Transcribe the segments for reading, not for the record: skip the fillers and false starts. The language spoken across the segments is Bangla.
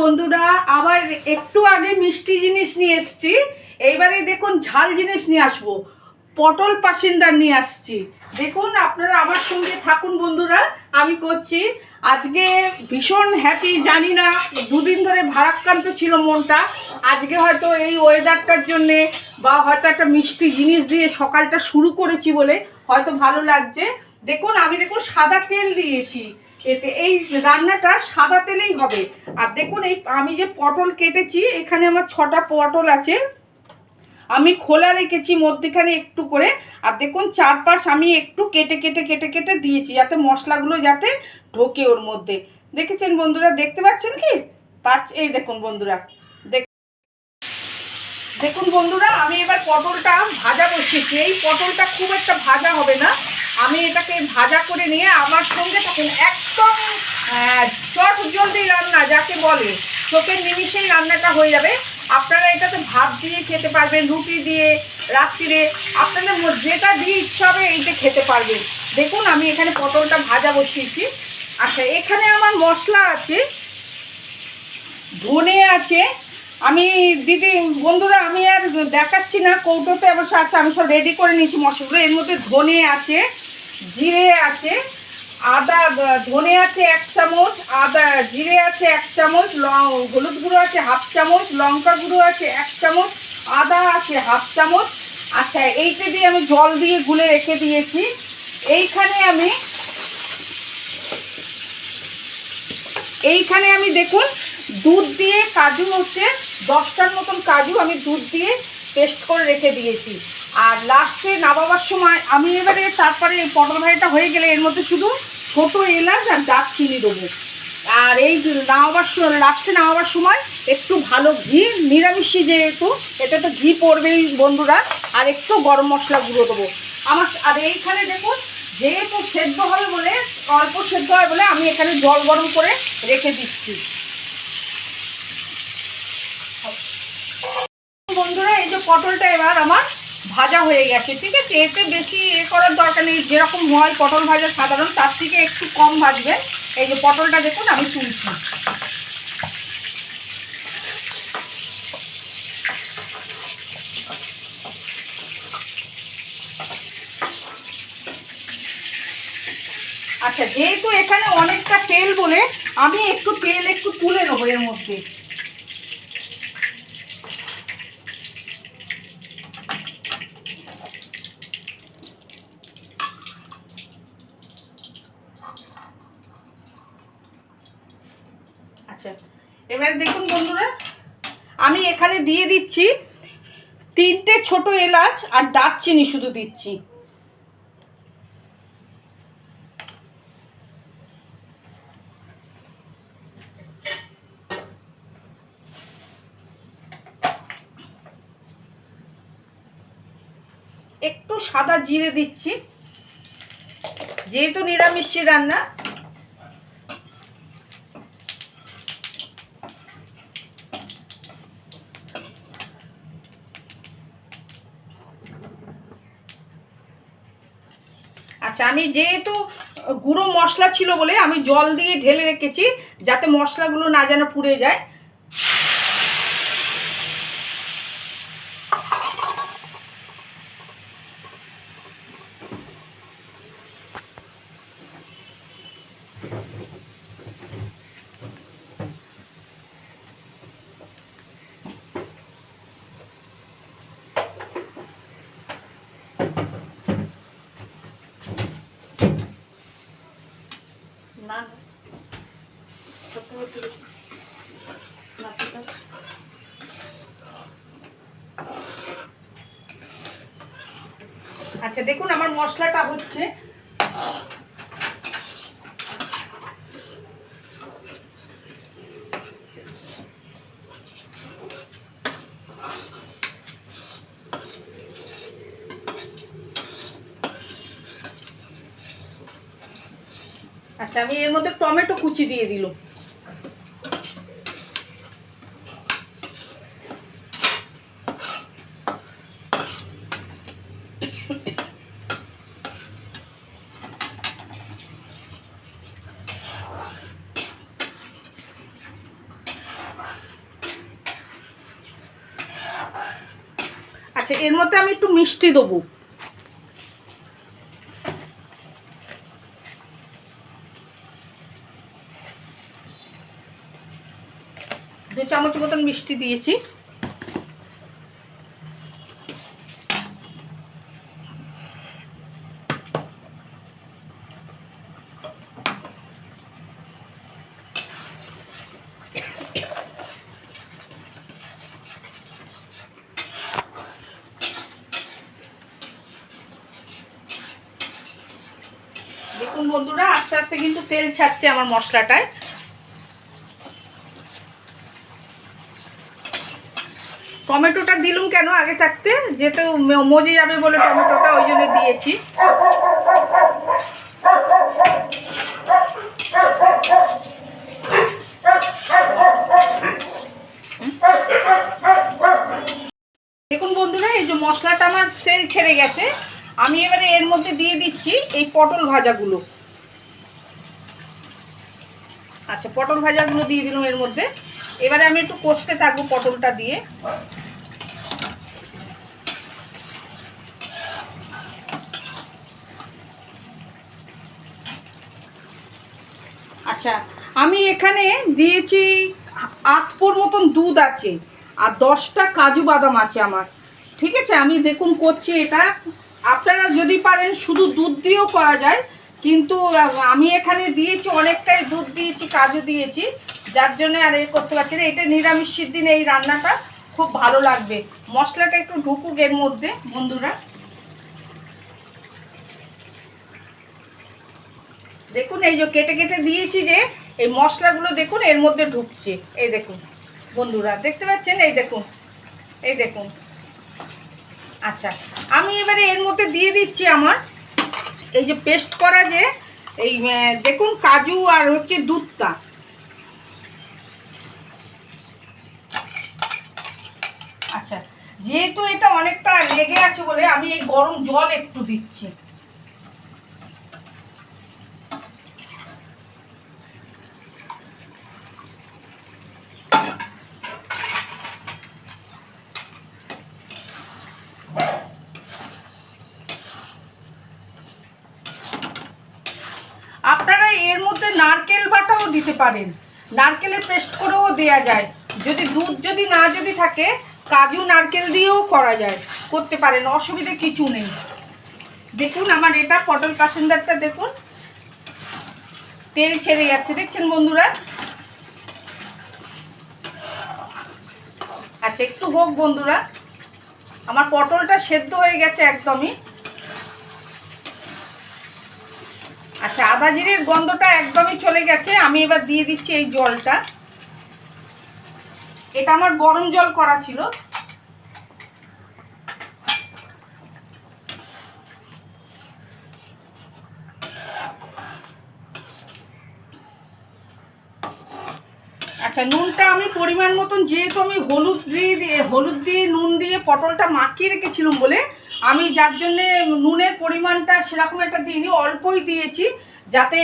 বন্ধুরা আবার একটু আগে মিষ্টি জিনিস নিয়ে এসেছি, এইবারে দেখুন ঝাল জিনিস নিয়ে আসবো। পটল পাসিন্দার নিয়ে আসছি। দেখুন আপনারা আমার সঙ্গে থাকুন বন্ধুরা, আমি করছি। আজকে ভীষণ হ্যাপি, জানি না দুদিন ধরে ভারাক্রান্ত ছিল মনটা। আজকে হয়তো এই ওয়েদারটার জন্যে বা হয়তো একটা মিষ্টি জিনিস দিয়ে সকালটা শুরু করেছি বলে হয়তো ভালো লাগছে। দেখুন আমি সাদা তেল দিয়েছি এতে, এই রান্নাটা সাদা তেলেই হবে। আর দেখুন এই আমি যে পটল কেটেছি, এখানে আমার 6টা পটল আছে, আমি খোলা রেখেছি মধ্যেখানে একটু করে। আর দেখুন চারপাশ আমি একটু কেটে কেটে কেটে কেটে দিয়েছি যাতে মশলাগুলো যাতে ঢোকে ওর মধ্যে। দেখেছেন বন্ধুরা, দেখতে পাচ্ছেন কি? এই দেখুন বন্ধুরা, দেখুন বন্ধুরা আমি এবার পটলটা ভাজা বসিয়েছি। এই পটলটা খুব একটা ভাজা হবে না, আমি এটাকে ভাজা করে নিয়ে আমার সঙ্গে থাকুন। একদম চট জলদি রান্না যাকে বলে, চোখের নিমিষেই রান্নাটা হয়ে যাবে। আপনারা এটাতে ভাত দিয়ে খেতে পারবেন, রুটি দিয়ে, রাত্রিরে আপনাদের যেটা দিয়ে ইচ্ছা হবে এইটা খেতে পারবেন। দেখুন আমি এখানে পটলটা ভাজা বসিয়েছি। আচ্ছা, এখানে আমার মশলা আছে, ধনে আছে। আমি দিদি বন্ধুরা আমি আর দেখাচ্ছি না, কৌটোতে অবশ্য আছে, আমি সব রেডি করে নিয়েছি মশলাগুলো। এর মধ্যে ধনে আছে, জিরে আছে, আদা, ধনে আছে 1 চামচ, আদা জিরে আছে 1 চামচ, হলুদ গুঁড়ো আছে 1/2 চামচ, লঙ্কা গুঁড়ো আছে 1 চামচ, আদা আছে 1/2 চামচ। আচ্ছা, এইটা দিয়ে আমি জল দিয়ে গুলে রেখে দিয়েছি। এইখানে আমি দেখুন দুধ দিয়ে, কাজু হচ্ছে 10টার মতন কাজু আমি দুধ দিয়ে পেস্ট করে রেখে দিয়েছি। আর লাস্টে নামাবার সময় আমি এবারে তারপরে পটল ভাজাটা হয়ে গেলে এর মধ্যে শুধু ছোটো এলাচ আর দারচিনি দেবো। আর এই লাস্টে নামাবার সময় একটু ভালো ঘি, নিরামিষি যেহেতু এতে তো ঘি পড়বেই বন্ধুরা, আর একটু গরম মশলা গুঁড়ো দেবো আর এইখানে দেখুন যেহেতু সেদ্ধ হবে বলে, অল্প সেদ্ধ হয় বলে আমি এখানে জল গরম করে রেখে দিচ্ছি। বন্ধুরা এই যে পটলটা এবার আমার ভাজা হয়ে গেছে, ঠিক আছে। এতে বেশি করার দরকার নেই, যেরকম হয় পটল ভাজা সাধারণ তার থেকে একটু কম ভাজবেন। এই যে পটলটা দেখুন আমি তুলছি। আচ্ছা, যেহেতু এখানে অনেকটা তেল বলে আমি একটু তেল তুলে নেবো এর মধ্যে। আচ্ছা, এবারে দেখুন বন্ধুরা আমি এখানে দিয়ে দিচ্ছি 3টে ছোট এলাচ আর দারচিনি শুধু দিচ্ছি। একটু সাদা জিরে দিচ্ছি, যেহেতু নিরামিষি রান্না। আচ্ছা, আমি যেহেতু গুঁড়ো মশলা ছিল বলে আমি জল দিয়ে ঢেলে রেখেছি যাতে মশলাগুলো না যেন পুড়ে যায়। আচ্ছা, দেখুন আমার মশলাটা হচ্ছে। আচ্ছা, আমি এর মধ্যে টমেটো কুচি দিয়ে দিলাম। আচ্ছা, এর মধ্যে আমি একটু মিষ্টি দেবো। দু চামচ মতন মিষ্টি দিয়েছি। দেখুন বন্ধুরা, আস্তে আস্তে কিন্তু তেল ছাড়ছে আমার মশলাটায়। টমেটোটা দিলুম কেন আগে থাকতে, যেহেতু মজে যাবে বলে টমেটোটা ওই জন্য দিয়েছি। দেখুন বন্ধুরা, এই যে মশলাটা আমার তেল ছেড়ে গেছে, আমি এবারে এর মধ্যে দিয়ে দিচ্ছি এই পটল ভাজাগুলো। আচ্ছা, পটল ভাজাগুলো দিয়ে দিলাম এর মধ্যে। এবারে আমি একটু কষতে থাকবো পটলটা দিয়ে। আচ্ছা, আমি এখানে দিয়েছি 8 পোর মতন দুধ আছে, আর 10টা কাজু বাদাম আছে আমার। ঠিক আছে, আমি দেখুন করছি এটা। আপনারা যদি পারেন শুধু দুধ দিয়েও করা যায়, কিন্তু আমি এখানে দিয়েছি অনেকটাই দুধ দিয়েছি, কাজু দিয়েছি, যার জন্য আর এ করতে পারছি না। এটা নিরামিষের দিনে এই রান্নাটা খুব ভালো লাগবে। মশলাটা একটু ঢুকুক এর মধ্যে বন্ধুরা। দেখুন এই যে কেটে কেটে দিয়েছি, যে এই মশলাগুলো দেখুন এর মধ্যে ঢুকছে। এই দেখুন বন্ধুরা, দেখতে পাচ্ছেন? এই দেখুন, এই দেখুন। আচ্ছা, আমি এবারে এর মধ্যে দিয়ে দিচ্ছি আমার এই যে পেস্ট করা, যে এই দেখুন কাজু আর হচ্ছে দুধটা। আচ্ছা, যেহেতু এটা অনেকটা লেগে আছে বলে আমি এই গরম জল একটু দিচ্ছি। আপনারা এর মধ্যে নারকেল বাটাও দিতে পারেন, নারকেলের পেস্ট করেও দেয়া যায়। যদি দুধ যদি না যদি থাকে, কাজু নারকেল দিয়েও করা যায়, করতে পারেন, অসুবিধে কিছু নেই। দেখুন আমার এটা পটল পাসিন্দারটা দেখুন তেল ছেড়ে যাচ্ছে, দেখছেন বন্ধুরা? আচ্ছা, একটু হোক বন্ধুরা, আমার পটলটা সেদ্ধ হয়ে গেছে একদমই। আচ্ছা, আদা জিরের গন্ধটা একদমই চলে গেছে। আমি এবার দিয়ে দিচ্ছি এই জলটা। এটা আমার গরম জল করা ছিল। আচ্ছা, নুনটা আমি পরিমাণ মতন, যেহেতু আমি হলুদ দিয়ে নুন দিয়ে পটলটা মাখিয়ে রেখেছিলাম বলে, আমি যার জন্যে নুনের পরিমাণটা সেরকম একটা দিইনি, অল্পই দিয়েছি, যাতে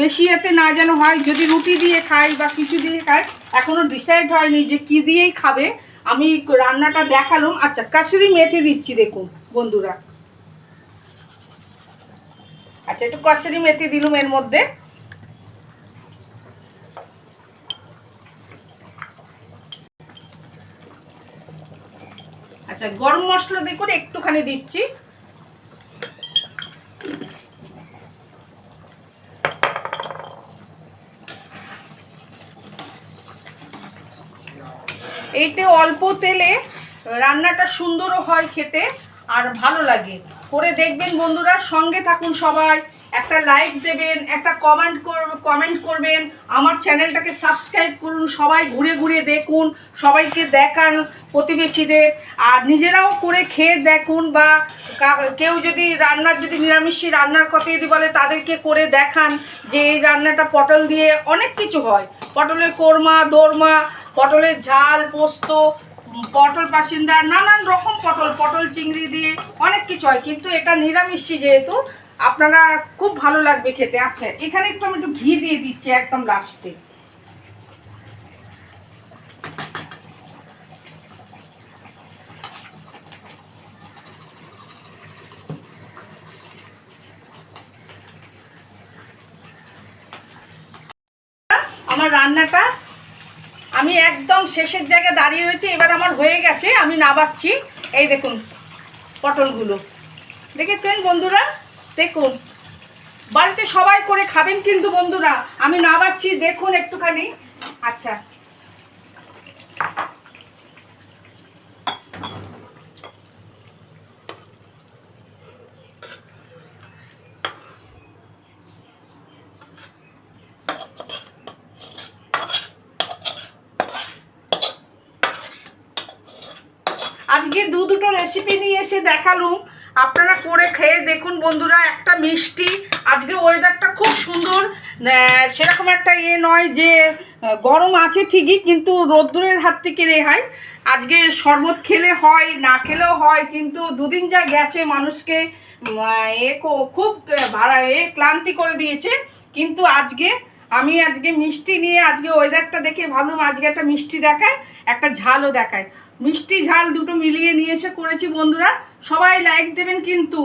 বেশি এতে না যেন হয়। যদি রুটি দিয়ে খাই বা কিছু দিয়ে খাই, এখনও ডিসাইড হয়নি যে কি দিয়েই খাবে, আমি রান্নাটা দেখালাম। আচ্ছা, কাসুরি মেথি দিচ্ছি দেখুন বন্ধুরা। আচ্ছা, একটু কাসুরি মেথি দিলুম এর মধ্যে। আচ্ছা, গরম মশলা দেখুন একটুখানি দিচ্ছি। এইতে অল্প তেলে রান্নাটা সুন্দরও হয় খেতে, আর ভালো লাগে। করে দেখবেন বন্ধুরা, সঙ্গে থাকুন সবাই। একটা লাইক দেবেন, একটা কমেন্ট করবেন, আমার চ্যানেলটাকে সাবস্ক্রাইব করুন, সবাই ঘুরে ঘুরে দেখুন, সবাইকে দেখান প্রতিবেশীদের, আর নিজেরাও করে খেয়ে দেখুন। বা কেউ যদি নিরামিষ রান্নার কথা যদি বলে, তাদেরকে করে দেখান যে এই রান্নাটা পটল দিয়ে অনেক কিছু হয়। পটলের কোরমা, দোরমা, পটলের ঝাল, পোস্ত, পটল পাসিন্দা, নানান রকম পটল চিংড়ি দিয়ে অনেক কিছু হয়, কিন্তু এটা নিরামিষী যেহেতু আপনারা খুব ভালো লাগবে খেতে। আচ্ছা, এখানে একটু আমি একটু ঘি দিয়ে দিচ্ছি একদম লাস্টে। রান্নাটা আমি একদম শেষের জায়গায় দাঁড়িয়ে রয়েছে। এবার আমার হয়ে গেছে, আমি নাবাচ্ছি। এই দেখুন পটলগুলো, দেখেছেন বন্ধুরা? দেখুন, বাড়িতে সবাই করে খাবেন কিন্তু বন্ধুরা। আমি নাবাচ্ছি, দেখুন একটুখানি। আচ্ছা, আজকে দুটো রেসিপি নিয়ে এসে দেখালুম, আপনারা করে খেয়ে দেখুন বন্ধুরা। একটা মিষ্টি, আজকে ওয়েদারটা খুব সুন্দর, সেরকম একটা নয় যে গরম আছে ঠিকই, কিন্তু রোদ্দুরের হাত থেকে রেহাই। আজকে শরবত খেলে হয়, না খেলেও হয়, কিন্তু দুদিন যা গেছে মানুষকে খুব ভাড়া ক্লান্তি করে দিয়েছে। কিন্তু আজকে মিষ্টি নিয়ে, আজকে ওয়েদারটা দেখে ভাবলাম আজকে একটা মিষ্টি দেখায়, একটা ঝালও দেখায়। মিষ্টি ঝাল দুটো মিলিয়ে নিয়ে এসে করেছি বন্ধুরা। সবাই লাইক দেবেন কিন্তু।